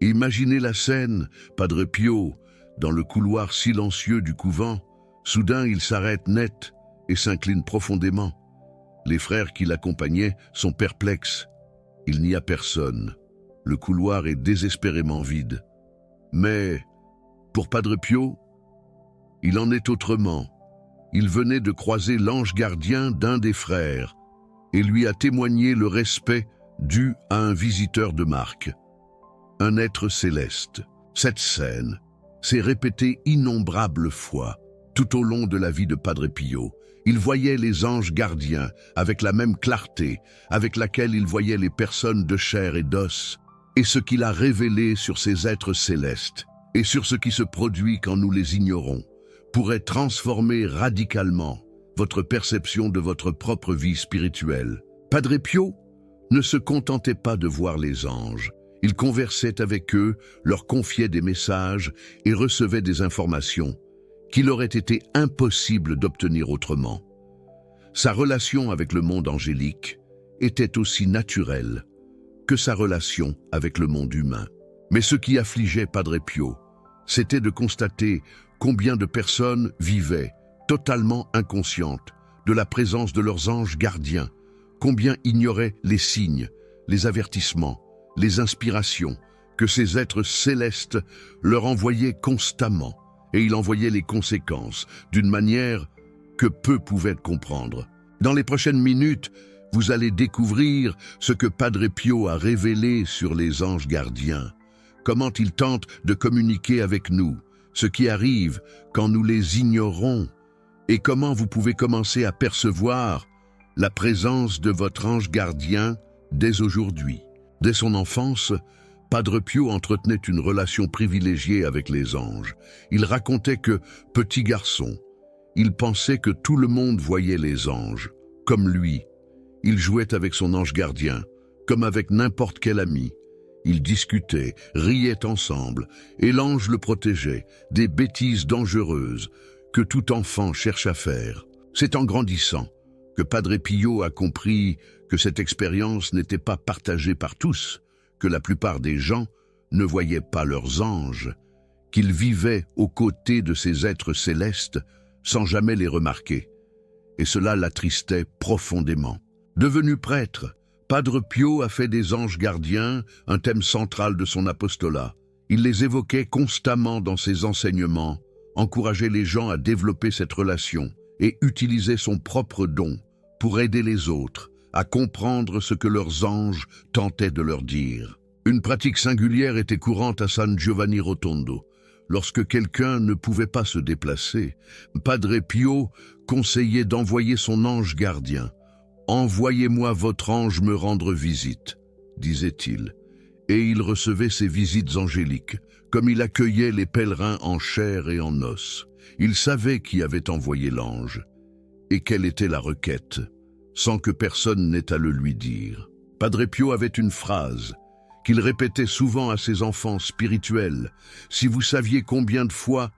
Imaginez la scène, Padre Pio, dans le couloir silencieux du couvent. Soudain, il s'arrête net et s'incline profondément. Les frères qui l'accompagnaient sont perplexes. Il n'y a personne. Le couloir est désespérément vide. Mais, pour Padre Pio, il en est autrement. Il venait de croiser l'ange gardien d'un des frères et lui a témoigné le respect dû à un visiteur de marque, un être céleste. Cette scène s'est répétée innombrables fois tout au long de la vie de Padre Pio. Il voyait les anges gardiens avec la même clarté avec laquelle il voyait les personnes de chair et d'os, et ce qu'il a révélé sur ces êtres célestes et sur ce qui se produit quand nous les ignorons pourrait transformer radicalement votre perception de votre propre vie spirituelle. Padre Pio ne se contentait pas de voir les anges. Il conversait avec eux, leur confiait des messages et recevait des informations qu'il aurait été impossible d'obtenir autrement. Sa relation avec le monde angélique était aussi naturelle que sa relation avec le monde humain. Mais ce qui affligeait Padre Pio, c'était de constater combien de personnes vivaient totalement inconscientes de la présence de leurs anges gardiens, combien ignoraient les signes, les avertissements, les inspirations que ces êtres célestes leur envoyaient constamment, et il en voyait les conséquences d'une manière que peu pouvaient comprendre. Dans les prochaines minutes, vous allez découvrir ce que Padre Pio a révélé sur les anges gardiens, comment ils tentent de communiquer avec nous, ce qui arrive quand nous les ignorons, et comment vous pouvez commencer à percevoir la présence de votre ange gardien dès aujourd'hui. Dès son enfance, Padre Pio entretenait une relation privilégiée avec les anges. Il racontait que, petit garçon, il pensait que tout le monde voyait les anges, comme lui. Il jouait avec son ange gardien, comme avec n'importe quel ami. Ils discutaient, riaient ensemble, et l'ange le protégeait des bêtises dangereuses que tout enfant cherche à faire. C'est en grandissant que Padre Pio a compris que cette expérience n'était pas partagée par tous, que la plupart des gens ne voyaient pas leurs anges, qu'ils vivaient aux côtés de ces êtres célestes sans jamais les remarquer. Et cela l'attristait profondément. Devenu prêtre, Padre Pio a fait des anges gardiens un thème central de son apostolat. Il les évoquait constamment dans ses enseignements, encourageait les gens à développer cette relation et utilisait son propre don pour aider les autres à comprendre ce que leurs anges tentaient de leur dire. Une pratique singulière était courante à San Giovanni Rotondo. Lorsque quelqu'un ne pouvait pas se déplacer, Padre Pio conseillait d'envoyer son ange gardien. « Envoyez-moi votre ange me rendre visite », disait-il. Et il recevait ces visites angéliques, comme il accueillait les pèlerins en chair et en os. Il savait qui avait envoyé l'ange et quelle était la requête, sans que personne n'ait à le lui dire. Padre Pio avait une phrase qu'il répétait souvent à ses enfants spirituels. « Si vous saviez combien de fois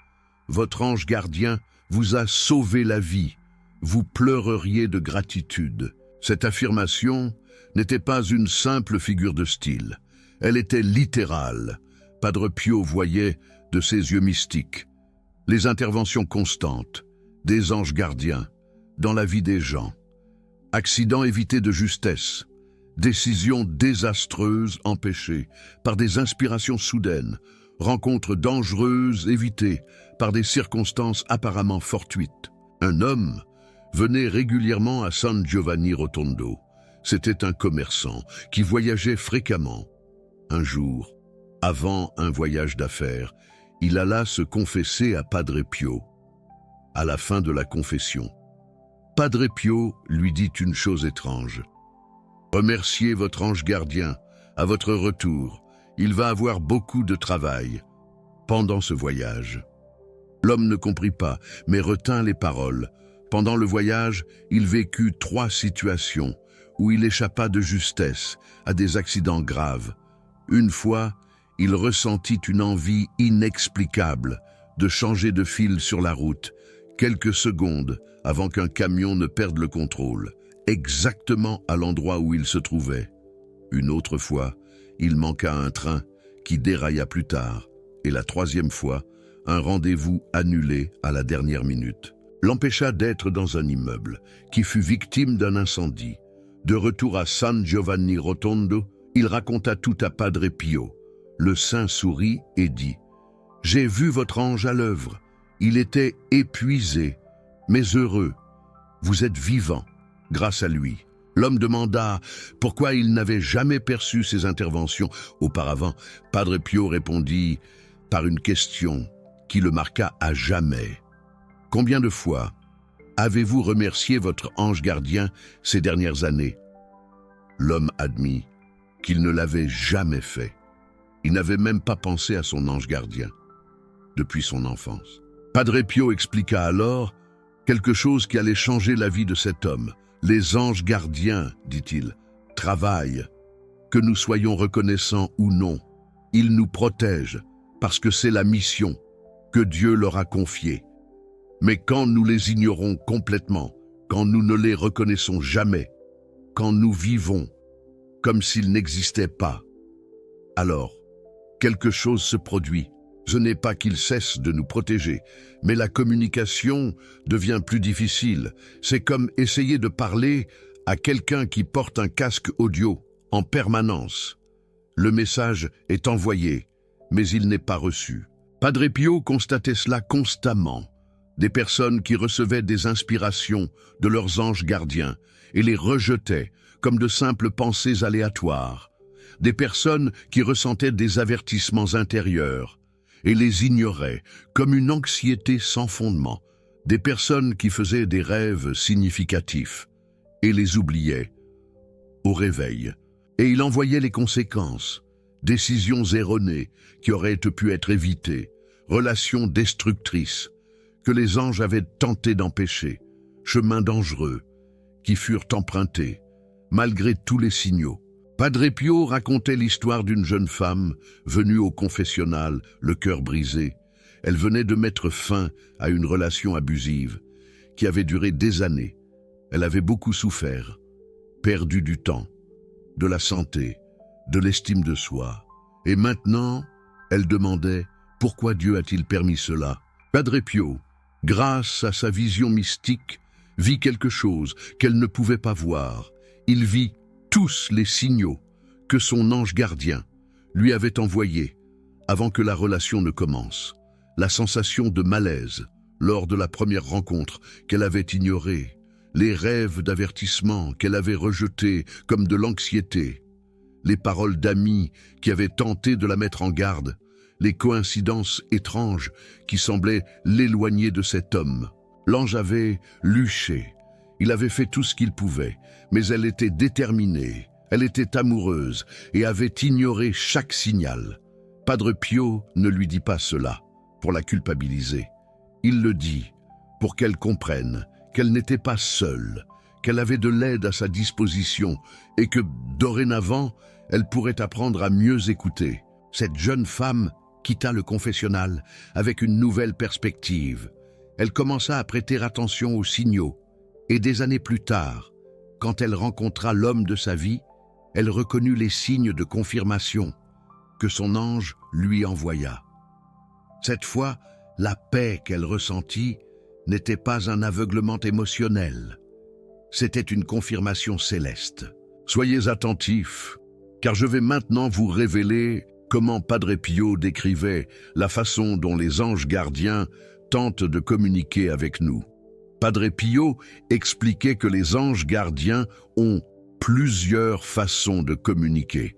votre ange gardien vous a sauvé la vie, vous pleureriez de gratitude. » Cette affirmation n'était pas une simple figure de style. Elle était littérale. Padre Pio voyait, de ses yeux mystiques, les interventions constantes des anges gardiens dans la vie des gens. Accidents évités de justesse, décisions désastreuses empêchées par des inspirations soudaines, rencontres dangereuses évitées par des circonstances apparemment fortuites. Un homme venait régulièrement à San Giovanni Rotondo. C'était un commerçant qui voyageait fréquemment. Un jour, avant un voyage d'affaires, il alla se confesser à Padre Pio. À la fin de la confession, Padre Pio lui dit une chose étrange. « Remerciez votre ange gardien. À votre retour, il va avoir beaucoup de travail pendant ce voyage. » L'homme ne comprit pas, mais retint les paroles. Pendant le voyage, il vécut 3 situations où il échappa de justesse à des accidents graves. Une fois, il ressentit une envie inexplicable de changer de fil sur la route, quelques secondes avant qu'un camion ne perde le contrôle, exactement à l'endroit où il se trouvait. Une autre fois, il manqua un train qui dérailla plus tard, et la troisième fois, un rendez-vous annulé à la dernière minute, l'empêcha d'être dans un immeuble qui fut victime d'un incendie. De retour à San Giovanni Rotondo, il raconta tout à Padre Pio. Le saint sourit et dit « J'ai vu votre ange à l'œuvre. Il était épuisé, mais heureux. Vous êtes vivant, grâce à lui. » L'homme demanda pourquoi il n'avait jamais perçu ses interventions auparavant. Padre Pio répondit par une question qui le marqua à jamais. « Combien de fois avez-vous remercié votre ange gardien ces dernières années ?» L'homme admit qu'il ne l'avait jamais fait. Il n'avait même pas pensé à son ange gardien depuis son enfance. Padre Pio expliqua alors quelque chose qui allait changer la vie de cet homme. Les anges gardiens, dit-il, travaillent. Que nous soyons reconnaissants ou non, ils nous protègent parce que c'est la mission que Dieu leur a confiée. Mais quand nous les ignorons complètement, quand nous ne les reconnaissons jamais, quand nous vivons comme s'ils n'existaient pas, alors quelque chose se produit. Ce n'est pas qu'ils cessent de nous protéger, mais la communication devient plus difficile. C'est comme essayer de parler à quelqu'un qui porte un casque audio en permanence. Le message est envoyé, mais il n'est pas reçu. Padre Pio constatait cela constamment. Des personnes qui recevaient des inspirations de leurs anges gardiens et les rejetaient comme de simples pensées aléatoires. Des personnes qui ressentaient des avertissements intérieurs et les ignoraient comme une anxiété sans fondement. Des personnes qui faisaient des rêves significatifs et les oubliaient au réveil. Et il en voyait les conséquences. Décisions erronées qui auraient pu être évitées, relations destructrices que les anges avaient tenté d'empêcher, chemins dangereux qui furent empruntés, malgré tous les signaux. Padre Pio racontait l'histoire d'une jeune femme venue au confessionnal, le cœur brisé. Elle venait de mettre fin à une relation abusive qui avait duré des années. Elle avait beaucoup souffert, perdu du temps, de la santé, de l'estime de soi. Et maintenant, elle demandait pourquoi Dieu a-t-il permis cela. Padre Pio, grâce à sa vision mystique, vit quelque chose qu'elle ne pouvait pas voir. Il vit tous les signaux que son ange gardien lui avait envoyés avant que la relation ne commence. La sensation de malaise lors de la première rencontre qu'elle avait ignorée, les rêves d'avertissement qu'elle avait rejetés comme de l'anxiété, les paroles d'amis qui avaient tenté de la mettre en garde, les coïncidences étranges qui semblaient l'éloigner de cet homme. L'ange avait luché, il avait fait tout ce qu'il pouvait, mais elle était déterminée, elle était amoureuse et avait ignoré chaque signal. Padre Pio ne lui dit pas cela pour la culpabiliser. Il le dit pour qu'elle comprenne qu'elle n'était pas seule, qu'elle avait de l'aide à sa disposition et que, dorénavant, elle pourrait apprendre à mieux écouter. Cette jeune femme quitta le confessionnal avec une nouvelle perspective. Elle commença à prêter attention aux signaux et des années plus tard, quand elle rencontra l'homme de sa vie, elle reconnut les signes de confirmation que son ange lui envoya. Cette fois, la paix qu'elle ressentit n'était pas un aveuglement émotionnel. C'était une confirmation céleste. Soyez attentifs, car je vais maintenant vous révéler comment Padre Pio décrivait la façon dont les anges gardiens tentent de communiquer avec nous. Padre Pio expliquait que les anges gardiens ont plusieurs façons de communiquer.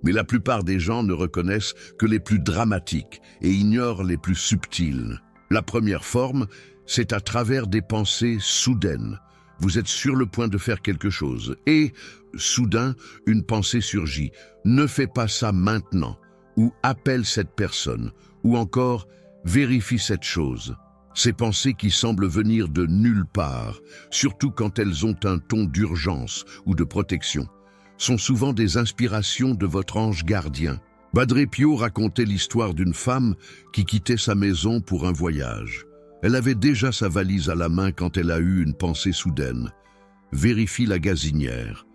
Mais la plupart des gens ne reconnaissent que les plus dramatiques et ignorent les plus subtiles. La première forme, c'est à travers des pensées soudaines. Vous êtes sur le point de faire quelque chose et, soudain, une pensée surgit. Ne fais pas ça maintenant, ou appelle cette personne, ou encore vérifie cette chose. Ces pensées qui semblent venir de nulle part, surtout quand elles ont un ton d'urgence ou de protection, sont souvent des inspirations de votre ange gardien. Padre Pio racontait l'histoire d'une femme qui quittait sa maison pour un voyage. Elle avait déjà sa valise à la main quand elle a eu une pensée soudaine. Vérifie la gazinière.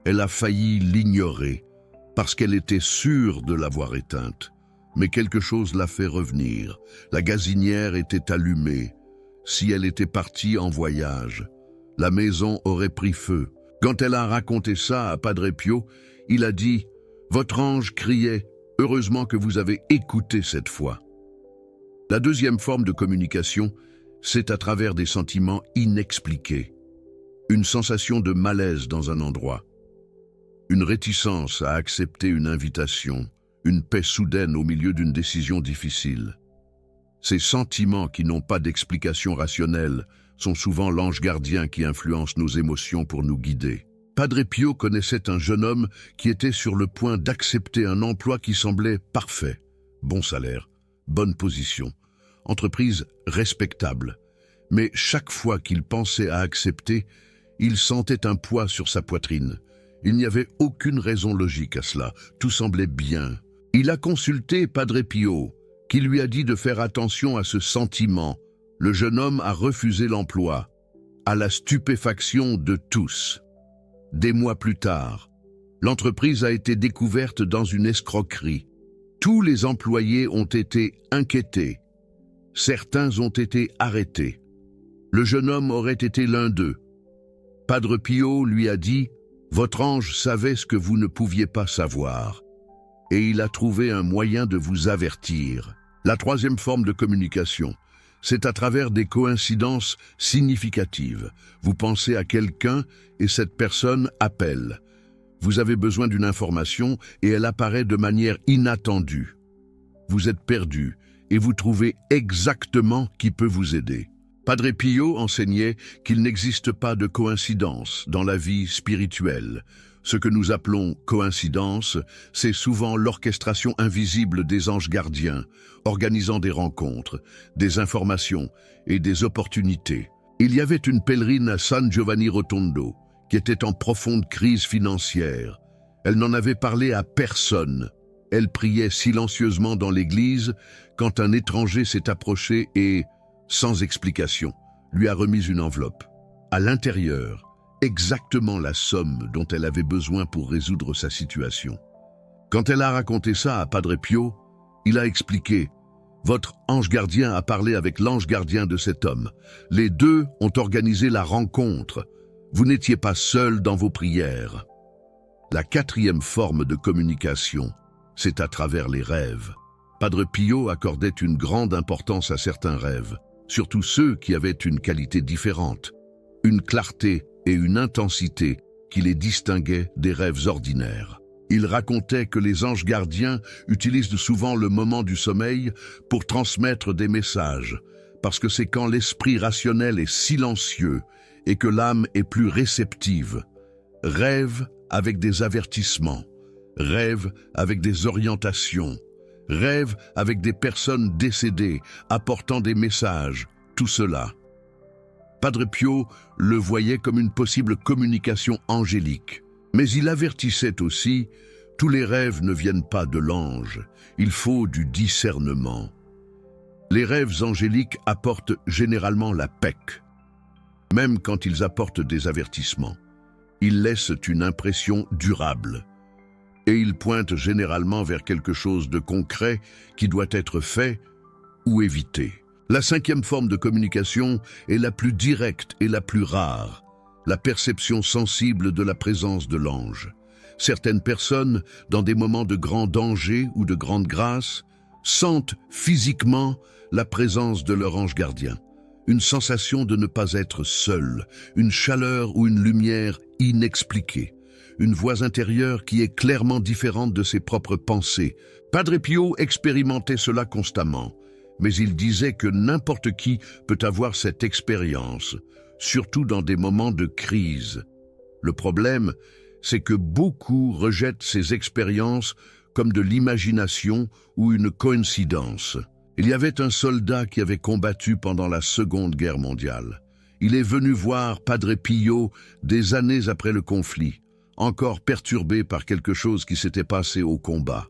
Elle a failli l'ignorer, parce qu'elle était sûre de l'avoir éteinte. Mais quelque chose l'a fait revenir. La gazinière était allumée. Si elle était partie en voyage, la maison aurait pris feu. Quand elle a raconté ça à Padre Pio, il a dit « Votre ange criait, heureusement que vous avez écouté cette fois ». La deuxième forme de communication, c'est à travers des sentiments inexpliqués. Une sensation de malaise dans un endroit. Une réticence à accepter une invitation. Une paix soudaine au milieu d'une décision difficile. Ces sentiments qui n'ont pas d'explication rationnelle sont souvent l'ange gardien qui influence nos émotions pour nous guider. Padre Pio connaissait un jeune homme qui était sur le point d'accepter un emploi qui semblait parfait. Bon salaire, bonne position, entreprise respectable. Mais chaque fois qu'il pensait à accepter, il sentait un poids sur sa poitrine. Il n'y avait aucune raison logique à cela, tout semblait bien. Il a consulté Padre Pio, qui lui a dit de faire attention à ce sentiment. Le jeune homme a refusé l'emploi, à la stupéfaction de tous. Des mois plus tard, l'entreprise a été découverte dans une escroquerie. Tous les employés ont été inquiétés. Certains ont été arrêtés. Le jeune homme aurait été l'un d'eux. Padre Pio lui a dit « Votre ange savait ce que vous ne pouviez pas savoir. » Et il a trouvé un moyen de vous avertir. La troisième forme de communication, c'est à travers des coïncidences significatives. Vous pensez à quelqu'un et cette personne appelle. Vous avez besoin d'une information et elle apparaît de manière inattendue. Vous êtes perdu et vous trouvez exactement qui peut vous aider. Padre Pio enseignait qu'il n'existe pas de coïncidence dans la vie spirituelle. Ce que nous appelons coïncidence, c'est souvent l'orchestration invisible des anges gardiens, organisant des rencontres, des informations et des opportunités. Il y avait une pèlerine à San Giovanni Rotondo qui était en profonde crise financière. Elle n'en avait parlé à personne. Elle priait silencieusement dans l'église quand un étranger s'est approché et, sans explication, lui a remis une enveloppe. À l'intérieur, exactement la somme dont elle avait besoin pour résoudre sa situation. Quand elle a raconté ça à Padre Pio, il a expliqué « Votre ange gardien a parlé avec l'ange gardien de cet homme. Les deux ont organisé la rencontre. Vous n'étiez pas seul dans vos prières. » La quatrième forme de communication, c'est à travers les rêves. Padre Pio accordait une grande importance à certains rêves, surtout ceux qui avaient une qualité différente, une clarté et une intensité qui les distinguaient des rêves ordinaires. Il racontait que les anges gardiens utilisent souvent le moment du sommeil pour transmettre des messages, parce que c'est quand l'esprit rationnel est silencieux et que l'âme est plus réceptive. Rêve avec des avertissements, rêve avec des orientations, rêve avec des personnes décédées apportant des messages, tout cela. Padre Pio le voyait comme une possible communication angélique. Mais il avertissait aussi, tous les rêves ne viennent pas de l'ange, il faut du discernement. Les rêves angéliques apportent généralement la paix, même quand ils apportent des avertissements. Ils laissent une impression durable, et ils pointent généralement vers quelque chose de concret qui doit être fait ou évité. La cinquième forme de communication est la plus directe et la plus rare, la perception sensible de la présence de l'ange. Certaines personnes, dans des moments de grand danger ou de grande grâce, sentent physiquement la présence de leur ange gardien. Une sensation de ne pas être seul, une chaleur ou une lumière inexpliquée, une voix intérieure qui est clairement différente de ses propres pensées. Padre Pio expérimentait cela constamment. Mais il disait que n'importe qui peut avoir cette expérience, surtout dans des moments de crise. Le problème, c'est que beaucoup rejettent ces expériences comme de l'imagination ou une coïncidence. Il y avait un soldat qui avait combattu pendant la Seconde Guerre mondiale. Il est venu voir Padre Pio des années après le conflit, encore perturbé par quelque chose qui s'était passé au combat.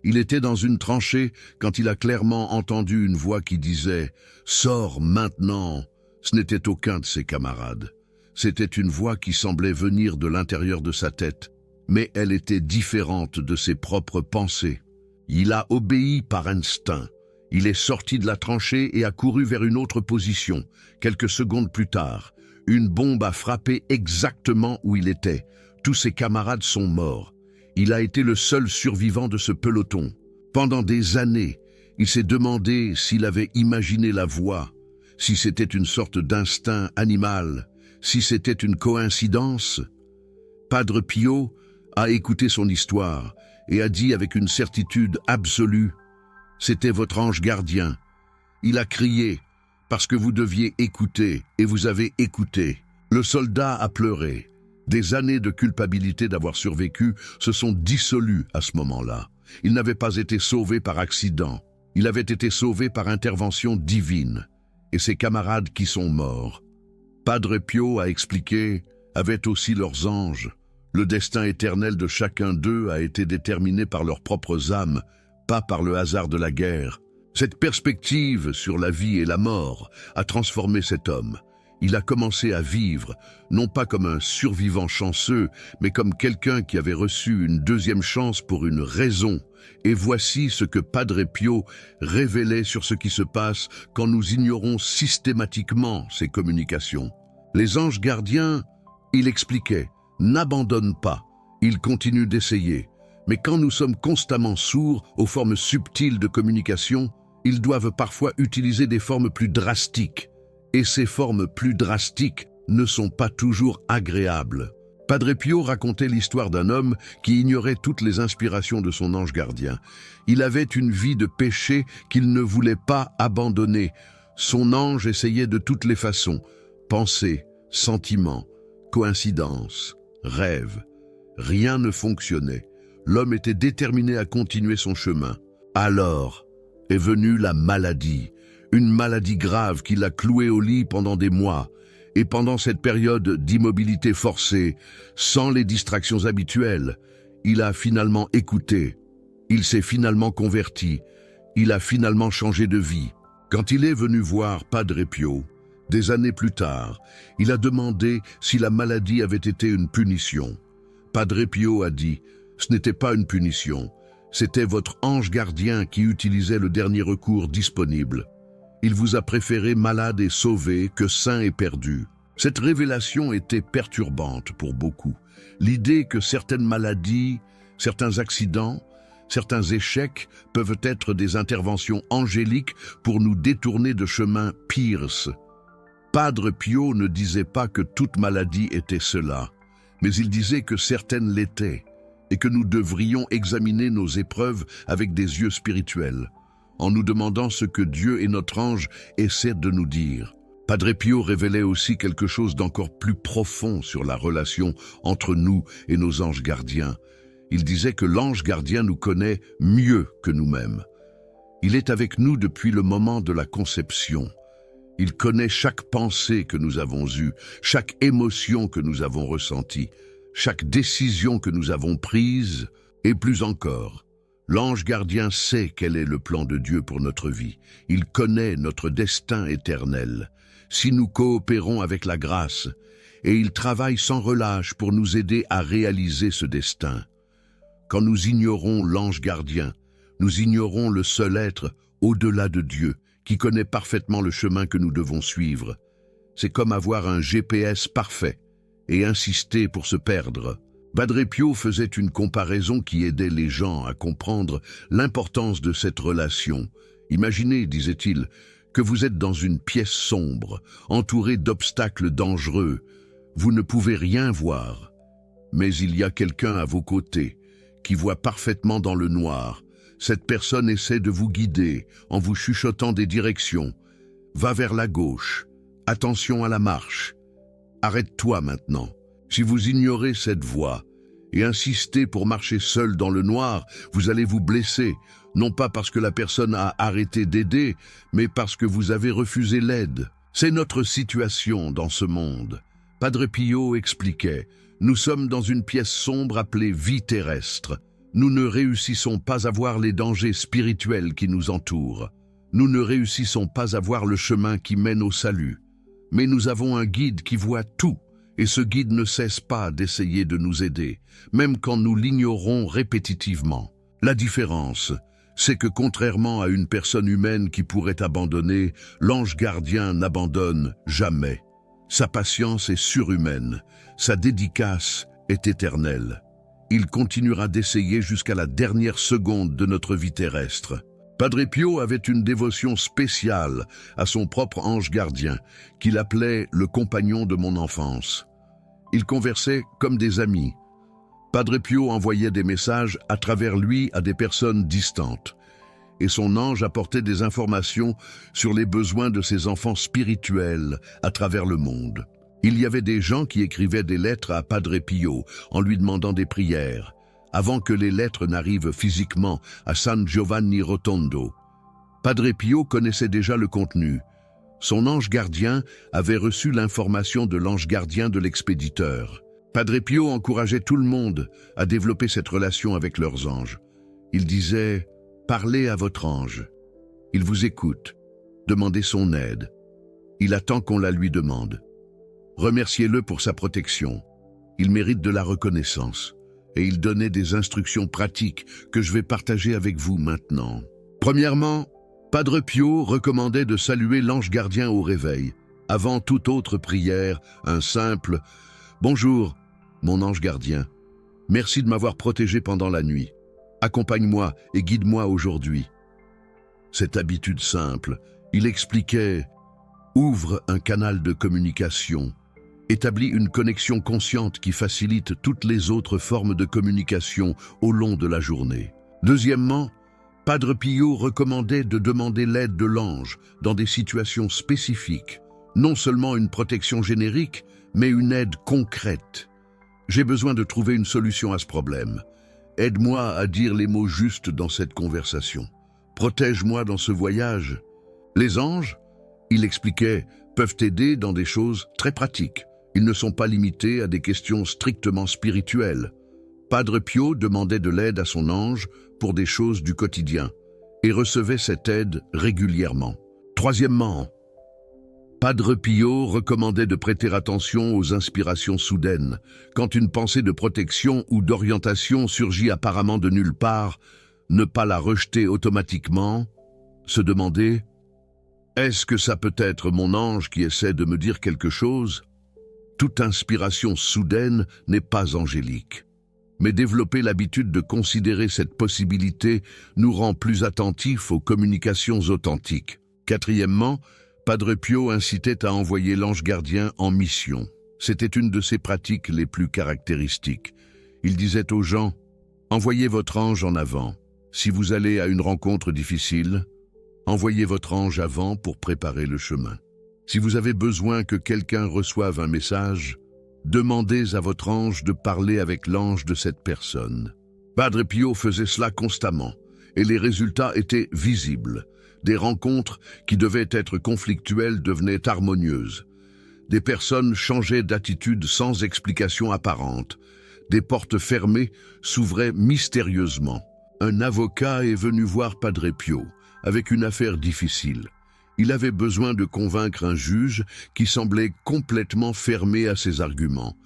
Il était dans une tranchée quand il a clairement entendu une voix qui disait « Sors maintenant !» Ce n'était aucun de ses camarades. C'était une voix qui semblait venir de l'intérieur de sa tête. mais elle était différente de ses propres pensées. Il a obéi par instinct. Il est sorti de la tranchée et a couru vers une autre position. Quelques secondes plus tard, une bombe a frappé exactement où il était. Tous ses camarades sont morts. Il a été le seul survivant de ce peloton. Pendant des années, il s'est demandé s'il avait imaginé la voix, si c'était une sorte d'instinct animal, si c'était une coïncidence. Padre Pio a écouté son histoire et a dit avec une certitude absolue, « C'était votre ange gardien. Il a crié parce que vous deviez écouter et vous avez écouté. » Le soldat a pleuré. Des années de culpabilité d'avoir survécu se sont dissolues à ce moment-là. Il n'avait pas été sauvé par accident. Il avait été sauvé par intervention divine. Et ses camarades qui sont morts. Padre Pio a expliqué, avaient aussi leurs anges. Le destin éternel de chacun d'eux a été déterminé par leurs propres âmes, pas par le hasard de la guerre. Cette perspective sur la vie et la mort a transformé cet homme. Il a commencé à vivre, non pas comme un survivant chanceux, mais comme quelqu'un qui avait reçu une deuxième chance pour une raison. Et voici ce que Padre Pio révélait sur ce qui se passe quand nous ignorons systématiquement ces communications. Les anges gardiens, il expliquait, n'abandonnent pas, ils continuent d'essayer. Mais quand nous sommes constamment sourds aux formes subtiles de communication, ils doivent parfois utiliser des formes plus drastiques. Et ces formes plus drastiques ne sont pas toujours agréables. Padre Pio racontait l'histoire d'un homme qui ignorait toutes les inspirations de son ange gardien. Il avait une vie de péché qu'il ne voulait pas abandonner. Son ange essayait de toutes les façons. Pensées, sentiments, coïncidences, rêves. Rien ne fonctionnait. L'homme était déterminé à continuer son chemin. Alors est venue la maladie. Une maladie grave qui l'a cloué au lit pendant des mois. Et pendant cette période d'immobilité forcée, sans les distractions habituelles, il a finalement écouté. Il s'est finalement converti. Il a finalement changé de vie. Quand il est venu voir Padre Pio, des années plus tard, il a demandé si la maladie avait été une punition. Padre Pio a dit, « Ce n'était pas une punition. C'était votre ange gardien qui utilisait le dernier recours disponible. Il vous a préféré malade et sauvé que sain et perdu. » Cette révélation était perturbante pour beaucoup. L'idée que certaines maladies, certains accidents, certains échecs peuvent être des interventions angéliques pour nous détourner de chemins pires. Padre Pio ne disait pas que toute maladie était cela, mais il disait que certaines l'étaient et que nous devrions examiner nos épreuves avec des yeux spirituels, en nous demandant ce que Dieu et notre ange essaient de nous dire. Padre Pio révélait aussi quelque chose d'encore plus profond sur la relation entre nous et nos anges gardiens. Il disait que l'ange gardien nous connaît mieux que nous-mêmes. Il est avec nous depuis le moment de la conception. Il connaît chaque pensée que nous avons eue, chaque émotion que nous avons ressentie, chaque décision que nous avons prise, et plus encore. L'ange gardien sait quel est le plan de Dieu pour notre vie. Il connaît notre destin éternel. Si nous coopérons avec la grâce, et il travaille sans relâche pour nous aider à réaliser ce destin. Quand nous ignorons l'ange gardien, nous ignorons le seul être au-delà de Dieu, qui connaît parfaitement le chemin que nous devons suivre. C'est comme avoir un GPS parfait et insister pour se perdre. Padre Pio faisait une comparaison qui aidait les gens à comprendre l'importance de cette relation. Imaginez, disait-il, que vous êtes dans une pièce sombre, entourée d'obstacles dangereux. Vous ne pouvez rien voir, mais il y a quelqu'un à vos côtés qui voit parfaitement dans le noir. Cette personne essaie de vous guider en vous chuchotant des directions. Va vers la gauche. Attention à la marche. Arrête-toi maintenant. Si vous ignorez cette voie et insistez pour marcher seul dans le noir, vous allez vous blesser, non pas parce que la personne a arrêté d'aider, mais parce que vous avez refusé l'aide. C'est notre situation dans ce monde. Padre Pio expliquait, nous sommes dans une pièce sombre appelée vie terrestre. Nous ne réussissons pas à voir les dangers spirituels qui nous entourent. Nous ne réussissons pas à voir le chemin qui mène au salut. Mais nous avons un guide qui voit tout Et ce guide ne cesse pas d'essayer de nous aider, même quand nous l'ignorons répétitivement. La différence, c'est que contrairement à une personne humaine qui pourrait abandonner, l'ange gardien n'abandonne jamais. Sa patience est surhumaine, sa dédicace est éternelle. Il continuera d'essayer jusqu'à la dernière seconde de notre vie terrestre. Padre Pio avait une dévotion spéciale à son propre ange gardien, qu'il appelait le compagnon de mon enfance. Ils conversaient comme des amis. Padre Pio envoyait des messages à travers lui à des personnes distantes, et son ange apportait des informations sur les besoins de ses enfants spirituels à travers le monde. Il y avait des gens qui écrivaient des lettres à Padre Pio en lui demandant des prières, avant que les lettres n'arrivent physiquement à San Giovanni Rotondo. Padre Pio connaissait déjà le contenu. Son ange gardien avait reçu l'information de l'ange gardien de l'expéditeur. Padre Pio encourageait tout le monde à développer cette relation avec leurs anges. Il disait « Parlez à votre ange. Il vous écoute. Demandez son aide. Il attend qu'on la lui demande. Remerciez-le pour sa protection. Il mérite de la reconnaissance. » Et il donnait des instructions pratiques que je vais partager avec vous maintenant. Premièrement, Padre Pio recommandait de saluer l'ange gardien au réveil. Avant toute autre prière, un simple « Bonjour, mon ange gardien. Merci de m'avoir protégé pendant la nuit. Accompagne-moi et guide-moi aujourd'hui. » Cette habitude simple, il expliquait « Ouvre un canal de communication. Établit une connexion consciente qui facilite toutes les autres formes de communication au long de la journée. » Deuxièmement, Padre Pio recommandait de demander l'aide de l'ange dans des situations spécifiques. Non seulement une protection générique, mais une aide concrète. « J'ai besoin de trouver une solution à ce problème. Aide-moi à dire les mots justes dans cette conversation. Protège-moi dans ce voyage. » Les anges, il expliquait, peuvent aider dans des choses très pratiques. Ils ne sont pas limités à des questions strictement spirituelles. Padre Pio demandait de l'aide à son ange pour des choses du quotidien et recevait cette aide régulièrement. Troisièmement, Padre Pio recommandait de prêter attention aux inspirations soudaines. Quand une pensée de protection ou d'orientation surgit apparemment de nulle part, ne pas la rejeter automatiquement, se demander « Est-ce que ça peut être mon ange qui essaie de me dire quelque chose ?» Toute inspiration soudaine n'est pas angélique. Mais développer l'habitude de considérer cette possibilité nous rend plus attentifs aux communications authentiques. Quatrièmement, Padre Pio incitait à envoyer l'ange gardien en mission. C'était une de ses pratiques les plus caractéristiques. Il disait aux gens « Envoyez votre ange en avant. Si vous allez à une rencontre difficile, envoyez votre ange avant pour préparer le chemin. Si vous avez besoin que quelqu'un reçoive un message, demandez à votre ange de parler avec l'ange de cette personne. » Padre Pio faisait cela constamment, et les résultats étaient visibles. Des rencontres qui devaient être conflictuelles devenaient harmonieuses. Des personnes changeaient d'attitude sans explication apparente. Des portes fermées s'ouvraient mystérieusement. Un avocat est venu voir Padre Pio avec une affaire difficile. Il avait besoin de convaincre un juge qui semblait complètement fermé à ses arguments.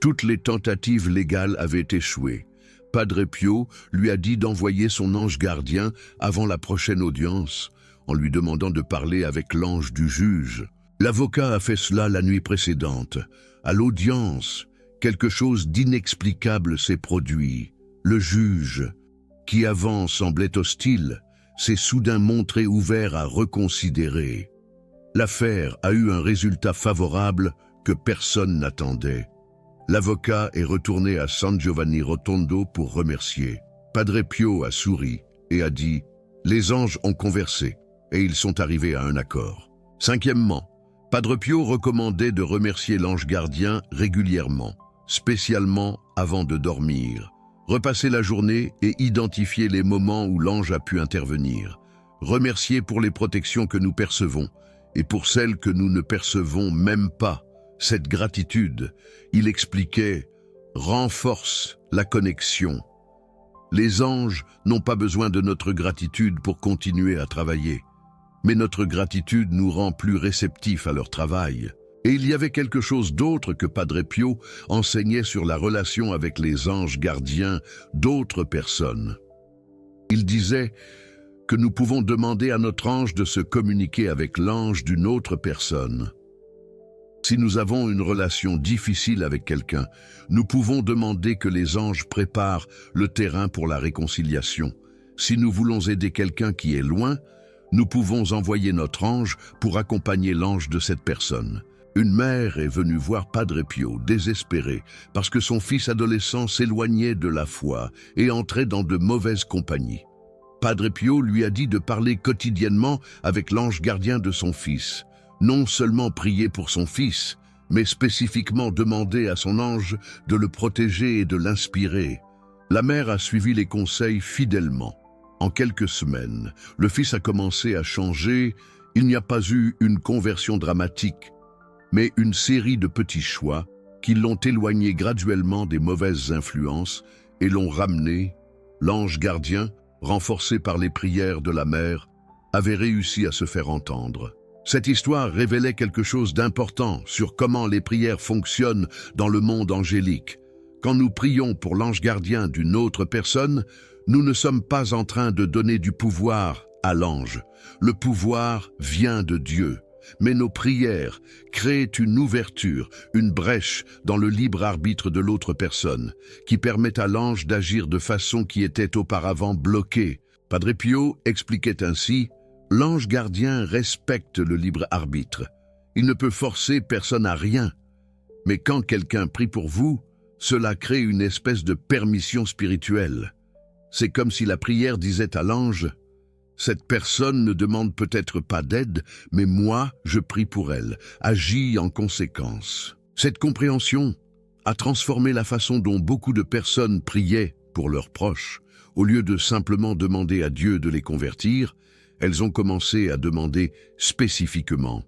Toutes les tentatives légales avaient échoué. Padre Pio lui a dit d'envoyer son ange gardien avant la prochaine audience, en lui demandant de parler avec l'ange du juge. L'avocat a fait cela la nuit précédente. À l'audience, quelque chose d'inexplicable s'est produit. Le juge, qui avant semblait hostile, s'est soudain montré ouvert à reconsidérer. L'affaire a eu un résultat favorable que personne n'attendait. L'avocat est retourné à San Giovanni Rotondo pour remercier. Padre Pio a souri et a dit « Les anges ont conversé et ils sont arrivés à un accord. » Cinquièmement, Padre Pio recommandait de remercier l'ange gardien régulièrement, spécialement avant de dormir. Repasser la journée et identifier les moments où l'ange a pu intervenir. Remercier pour les protections que nous percevons et pour celles que nous ne percevons même pas. Cette gratitude, il expliquait, renforce la connexion. Les anges n'ont pas besoin de notre gratitude pour continuer à travailler, mais notre gratitude nous rend plus réceptifs à leur travail. Et il y avait quelque chose d'autre que Padre Pio enseignait sur la relation avec les anges gardiens d'autres personnes. Il disait que nous pouvons demander à notre ange de se communiquer avec l'ange d'une autre personne. Si nous avons une relation difficile avec quelqu'un, nous pouvons demander que les anges préparent le terrain pour la réconciliation. Si nous voulons aider quelqu'un qui est loin, nous pouvons envoyer notre ange pour accompagner l'ange de cette personne. Une mère est venue voir Padre Pio, désespérée, parce que son fils adolescent s'éloignait de la foi et entrait dans de mauvaises compagnies. Padre Pio lui a dit de parler quotidiennement avec l'ange gardien de son fils. Non seulement prier pour son fils, mais spécifiquement demander à son ange de le protéger et de l'inspirer. La mère a suivi les conseils fidèlement. En quelques semaines, le fils a commencé à changer. Il n'y a pas eu une conversion dramatique, mais une série de petits choix qui l'ont éloigné graduellement des mauvaises influences et l'ont ramené. L'ange gardien, renforcé par les prières de la mère, avait réussi à se faire entendre. Cette histoire révélait quelque chose d'important sur comment les prières fonctionnent dans le monde angélique. Quand nous prions pour l'ange gardien d'une autre personne, nous ne sommes pas en train de donner du pouvoir à l'ange. Le pouvoir vient de Dieu. Mais nos prières créent une ouverture, une brèche dans le libre arbitre de l'autre personne, qui permet à l'ange d'agir de façon qui était auparavant bloquée. Padre Pio expliquait ainsi: l'ange gardien respecte le libre arbitre. Il ne peut forcer personne à rien. Mais quand quelqu'un prie pour vous, cela crée une espèce de permission spirituelle. C'est comme si la prière disait à l'ange: cette personne ne demande peut-être pas d'aide, mais moi, je prie pour elle. Agis en conséquence. Cette compréhension a transformé la façon dont beaucoup de personnes priaient pour leurs proches. Au lieu de simplement demander à Dieu de les convertir, elles ont commencé à demander spécifiquement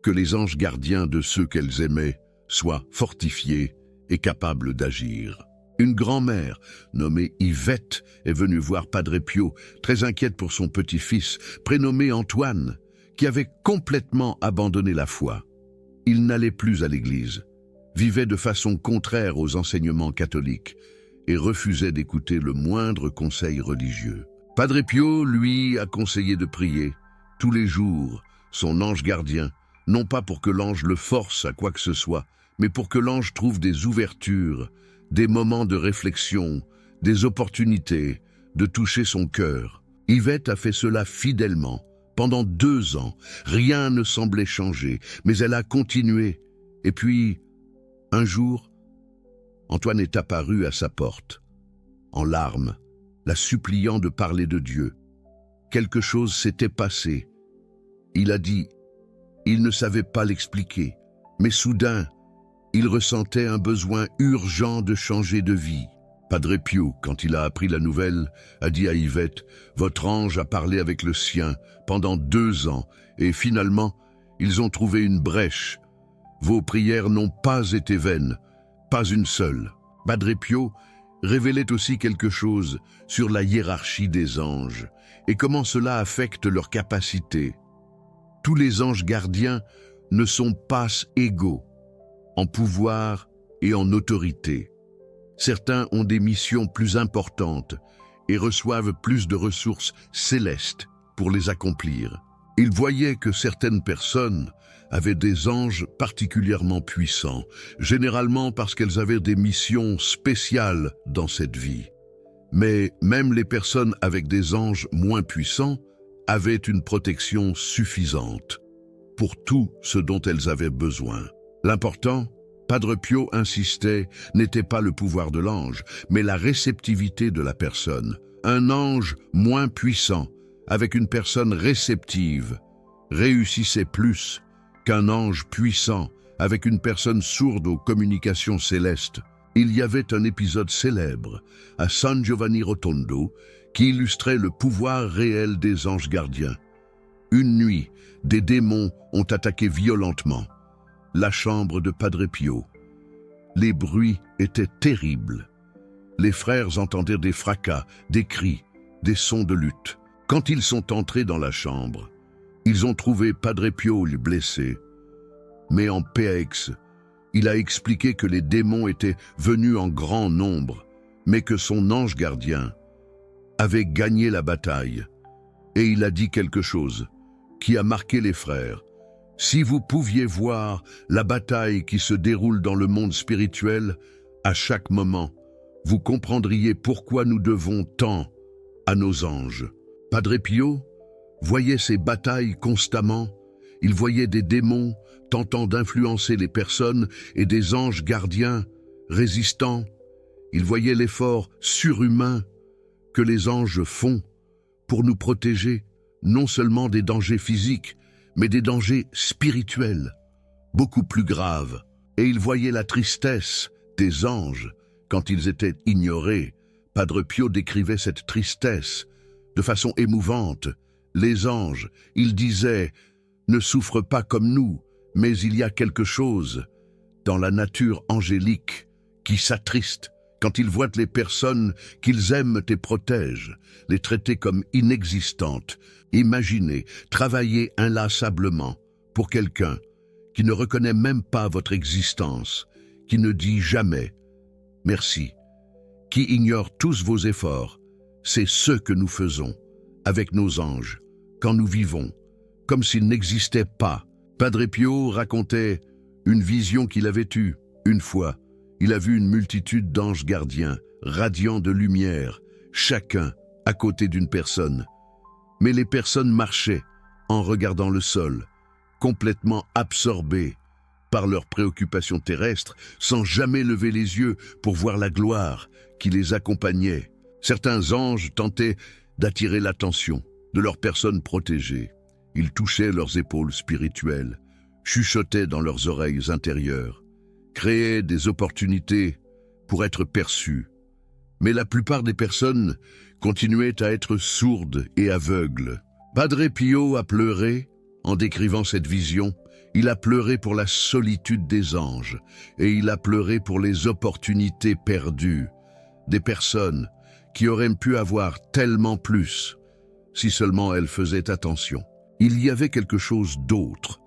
que les anges gardiens de ceux qu'elles aimaient soient fortifiés et capables d'agir. Une grand-mère, nommée Yvette, est venue voir Padre Pio, très inquiète pour son petit-fils, prénommé Antoine, qui avait complètement abandonné la foi. Il n'allait plus à l'église, vivait de façon contraire aux enseignements catholiques et refusait d'écouter le moindre conseil religieux. Padre Pio, lui, a conseillé de prier tous les jours son ange gardien, non pas pour que l'ange le force à quoi que ce soit, mais pour que l'ange trouve des ouvertures, des moments de réflexion, des opportunités de toucher son cœur. Yvette a fait cela fidèlement. Pendant 2 ans, rien ne semblait changer, mais elle a continué. Et puis, un jour, Antoine est apparu à sa porte, en larmes, la suppliant de parler de Dieu. Quelque chose s'était passé. Il a dit, il ne savait pas l'expliquer, mais soudain, il ressentait un besoin urgent de changer de vie. Padre Pio, quand il a appris la nouvelle, a dit à Yvette: « Votre ange a parlé avec le sien pendant 2 ans, et finalement, ils ont trouvé une brèche. Vos prières n'ont pas été vaines, pas une seule. » Padre Pio révélait aussi quelque chose sur la hiérarchie des anges et comment cela affecte leur capacité. Tous les anges gardiens ne sont pas égaux en pouvoir et en autorité. Certains ont des missions plus importantes et reçoivent plus de ressources célestes pour les accomplir. Ils voyaient que certaines personnes avaient des anges particulièrement puissants, généralement parce qu'elles avaient des missions spéciales dans cette vie. Mais même les personnes avec des anges moins puissants avaient une protection suffisante pour tout ce dont elles avaient besoin. L'important, Padre Pio insistait, n'était pas le pouvoir de l'ange, mais la réceptivité de la personne. Un ange moins puissant, avec une personne réceptive, réussissait plus qu'un ange puissant, avec une personne sourde aux communications célestes. Il y avait un épisode célèbre à San Giovanni Rotondo qui illustrait le pouvoir réel des anges gardiens. Une nuit, des démons ont attaqué violentement la chambre de Padre Pio. Les bruits étaient terribles. Les frères entendirent des fracas, des cris, des sons de lutte. Quand ils sont entrés dans la chambre, ils ont trouvé Padre Pio blessé. Mais en PX, il a expliqué que les démons étaient venus en grand nombre, mais que son ange gardien avait gagné la bataille. Et il a dit quelque chose qui a marqué les frères. Si vous pouviez voir la bataille qui se déroule dans le monde spirituel à chaque moment, vous comprendriez pourquoi nous devons tant à nos anges. Padre Pio voyait ces batailles constamment. Il voyait des démons tentant d'influencer les personnes et des anges gardiens résistants. Il voyait l'effort surhumain que les anges font pour nous protéger, non seulement des dangers physiques, mais des dangers spirituels, beaucoup plus graves. Et il voyait la tristesse des anges quand ils étaient ignorés. Padre Pio décrivait cette tristesse de façon émouvante. Les anges, il disait, ne souffrent pas comme nous, mais il y a quelque chose dans la nature angélique qui s'attriste quand ils voient les personnes qu'ils aiment et protègent, les traiter comme inexistantes. Imaginez travailler inlassablement pour quelqu'un qui ne reconnaît même pas votre existence, qui ne dit jamais « merci », qui ignore tous vos efforts. C'est ce que nous faisons avec nos anges quand nous vivons, comme s'ils n'existaient pas. Padre Pio racontait une vision qu'il avait eue une fois. Il a vu une multitude d'anges gardiens, radiants de lumière, chacun à côté d'une personne. Mais les personnes marchaient en regardant le sol, complètement absorbées par leurs préoccupations terrestres, sans jamais lever les yeux pour voir la gloire qui les accompagnait. Certains anges tentaient d'attirer l'attention de leurs personnes protégées. Ils touchaient leurs épaules spirituelles, chuchotaient dans leurs oreilles intérieures, créaient des opportunités pour être perçus. Mais la plupart des personnes continuaient à être sourdes et aveugles. Padre Pio a pleuré en décrivant cette vision. Il a pleuré pour la solitude des anges et il a pleuré pour les opportunités perdues des personnes qui auraient pu avoir tellement plus si seulement elles faisaient attention. Il y avait quelque chose d'autre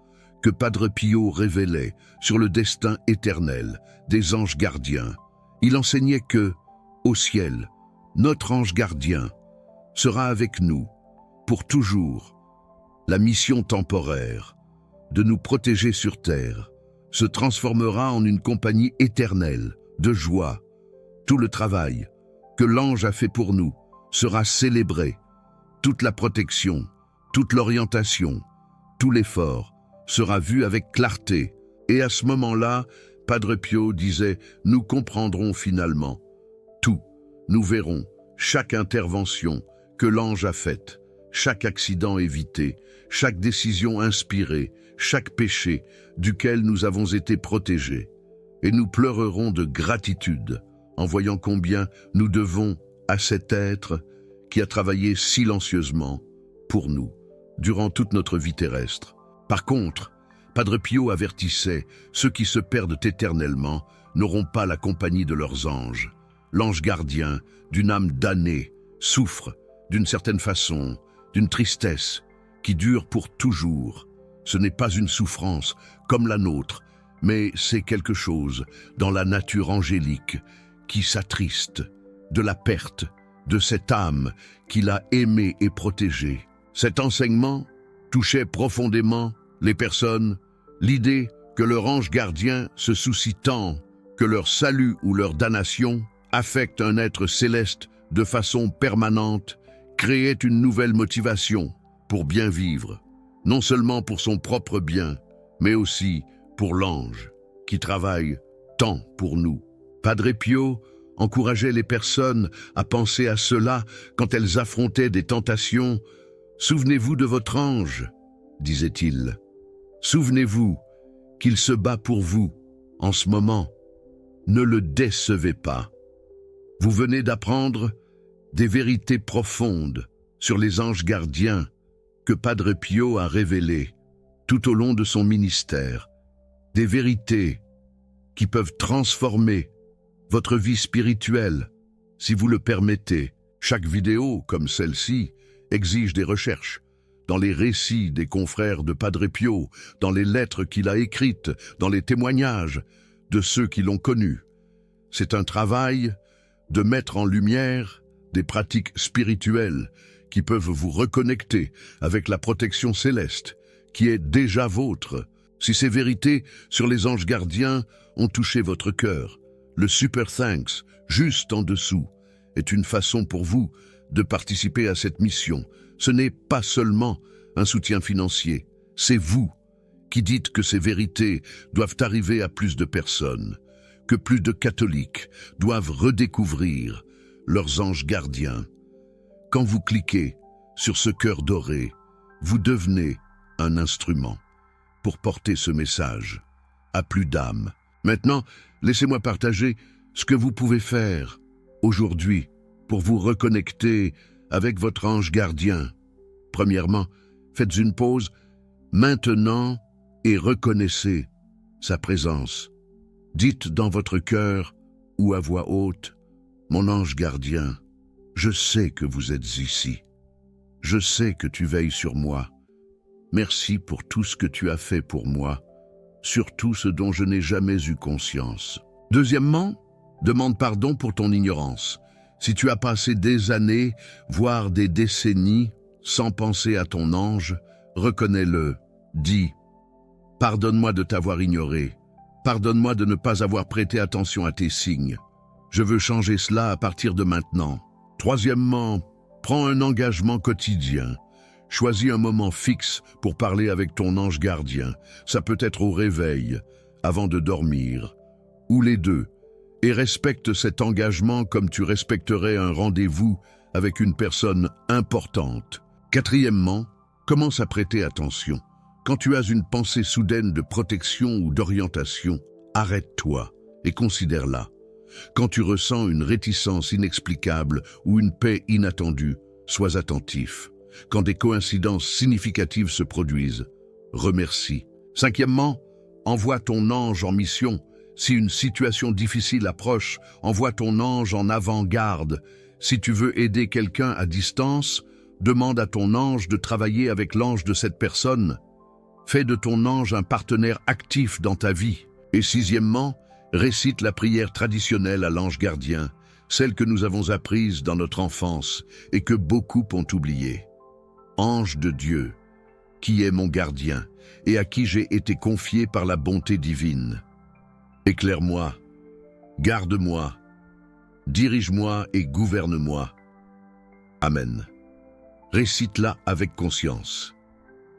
que Padre Pio révélait sur le destin éternel des anges gardiens. Il enseignait que, au ciel, notre ange gardien sera avec nous pour toujours. La mission temporaire de nous protéger sur terre se transformera en une compagnie éternelle de joie. Tout le travail que l'ange a fait pour nous sera célébré. Toute la protection, toute l'orientation, tout l'effort sera vu avec clarté. Et à ce moment-là, Padre Pio disait, nous comprendrons finalement tout. Nous verrons chaque intervention que l'ange a faite, chaque accident évité, chaque décision inspirée, chaque péché duquel nous avons été protégés. Et nous pleurerons de gratitude en voyant combien nous devons à cet être qui a travaillé silencieusement pour nous durant toute notre vie terrestre. Par contre, Padre Pio avertissait, ceux qui se perdent éternellement n'auront pas la compagnie de leurs anges. L'ange gardien d'une âme damnée souffre d'une certaine façon, d'une tristesse qui dure pour toujours. Ce n'est pas une souffrance comme la nôtre, mais c'est quelque chose dans la nature angélique qui s'attriste de la perte de cette âme qu'il a aimée et protégée. Cet enseignement touchait profondément les personnes, l'idée que leur ange gardien se soucie tant que leur salut ou leur damnation affecte un être céleste de façon permanente, créait une nouvelle motivation pour bien vivre, non seulement pour son propre bien, mais aussi pour l'ange qui travaille tant pour nous. Padre Pio encourageait les personnes à penser à cela quand elles affrontaient des tentations. « Souvenez-vous de votre ange », disait-il. « Souvenez-vous qu'il se bat pour vous en ce moment. Ne le décevez pas. Vous venez d'apprendre des vérités profondes sur les anges gardiens que Padre Pio a révélées tout au long de son ministère. Des vérités qui peuvent transformer votre vie spirituelle, si vous le permettez. Chaque vidéo, comme celle-ci, exige des recherches, dans les récits des confrères de Padre Pio, dans les lettres qu'il a écrites, dans les témoignages de ceux qui l'ont connu. C'est un travail de mettre en lumière des pratiques spirituelles qui peuvent vous reconnecter avec la protection céleste qui est déjà vôtre. Si ces vérités sur les anges gardiens ont touché votre cœur, le Super Thanks, juste en dessous, est une façon pour vous de participer à cette mission. Ce n'est pas seulement un soutien financier, c'est vous qui dites que ces vérités doivent arriver à plus de personnes, que plus de catholiques doivent redécouvrir leurs anges gardiens. Quand vous cliquez sur ce cœur doré, vous devenez un instrument pour porter ce message à plus d'âmes. Maintenant, laissez-moi partager ce que vous pouvez faire aujourd'hui pour vous reconnecter avec votre ange gardien. Premièrement, faites une pause maintenant et reconnaissez sa présence. Dites dans votre cœur ou à voix haute, « Mon ange gardien, je sais que vous êtes ici. Je sais que tu veilles sur moi. Merci pour tout ce que tu as fait pour moi, surtout ce dont je n'ai jamais eu conscience. » Deuxièmement, demande pardon pour ton ignorance. Si tu as passé des années, voire des décennies, sans penser à ton ange, reconnais-le. Dis, « Pardonne-moi de t'avoir ignoré. Pardonne-moi de ne pas avoir prêté attention à tes signes. Je veux changer cela à partir de maintenant. » Troisièmement, prends un engagement quotidien. Choisis un moment fixe pour parler avec ton ange gardien. Ça peut être au réveil, avant de dormir, ou les deux. Et respecte cet engagement comme tu respecterais un rendez-vous avec une personne importante. Quatrièmement, commence à prêter attention. Quand tu as une pensée soudaine de protection ou d'orientation, arrête-toi et considère-la. Quand tu ressens une réticence inexplicable ou une paix inattendue, sois attentif. Quand des coïncidences significatives se produisent, remercie. Cinquièmement, envoie ton ange en mission. Si une situation difficile approche, envoie ton ange en avant-garde. Si tu veux aider quelqu'un à distance, demande à ton ange de travailler avec l'ange de cette personne. Fais de ton ange un partenaire actif dans ta vie. Et sixièmement, récite la prière traditionnelle à l'ange gardien, celle que nous avons apprise dans notre enfance et que beaucoup ont oubliée. Ange de Dieu, qui est mon gardien et à qui j'ai été confié par la bonté divine. Éclaire-moi, garde-moi, dirige-moi et gouverne-moi. Amen. Récite-la avec conscience,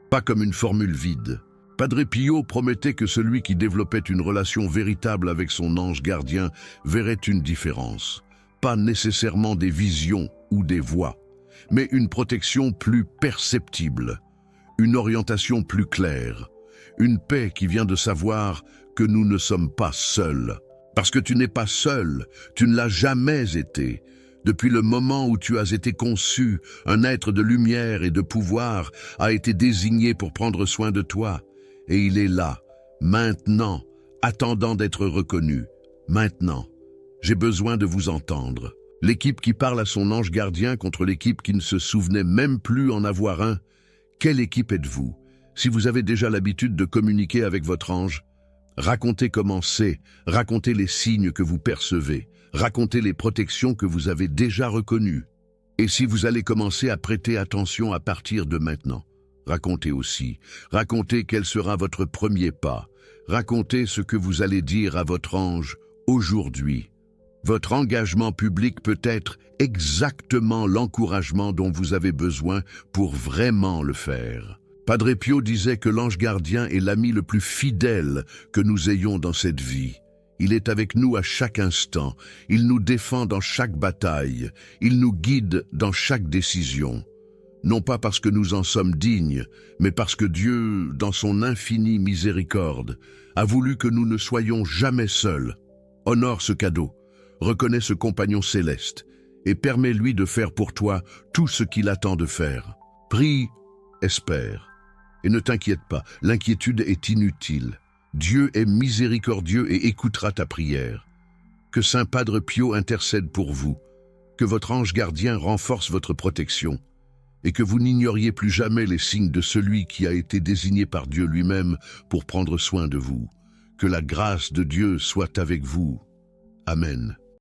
pas comme une formule vide. Padre Pio promettait que celui qui développait une relation véritable avec son ange gardien verrait une différence. Pas nécessairement des visions ou des voix, mais une protection plus perceptible, une orientation plus claire, une paix qui vient de savoir que nous ne sommes pas seuls. Parce que tu n'es pas seul, tu ne l'as jamais été. Depuis le moment où tu as été conçu, un être de lumière et de pouvoir a été désigné pour prendre soin de toi. Et il est là, maintenant, attendant d'être reconnu. Maintenant, j'ai besoin de vous entendre. L'équipe qui parle à son ange gardien contre l'équipe qui ne se souvenait même plus en avoir un. Quelle équipe êtes-vous? Si vous avez déjà l'habitude de communiquer avec votre ange, racontez comment c'est, racontez les signes que vous percevez, racontez les protections que vous avez déjà reconnues. Et si vous allez commencer à prêter attention à partir de maintenant, racontez aussi, racontez quel sera votre premier pas, racontez ce que vous allez dire à votre ange aujourd'hui. Votre engagement public peut être exactement l'encouragement dont vous avez besoin pour vraiment le faire. Padre Pio disait que l'ange gardien est l'ami le plus fidèle que nous ayons dans cette vie. Il est avec nous à chaque instant, il nous défend dans chaque bataille, il nous guide dans chaque décision. Non pas parce que nous en sommes dignes, mais parce que Dieu, dans son infinie miséricorde, a voulu que nous ne soyons jamais seuls. Honore ce cadeau, reconnais ce compagnon céleste, et permets-lui de faire pour toi tout ce qu'il attend de faire. Prie, espère, et ne t'inquiète pas, l'inquiétude est inutile. Dieu est miséricordieux et écoutera ta prière. Que Saint Padre Pio intercède pour vous, que votre ange gardien renforce votre protection. et que vous n'ignoriez plus jamais les signes de celui qui a été désigné par Dieu lui-même pour prendre soin de vous. Que la grâce de Dieu soit avec vous. Amen.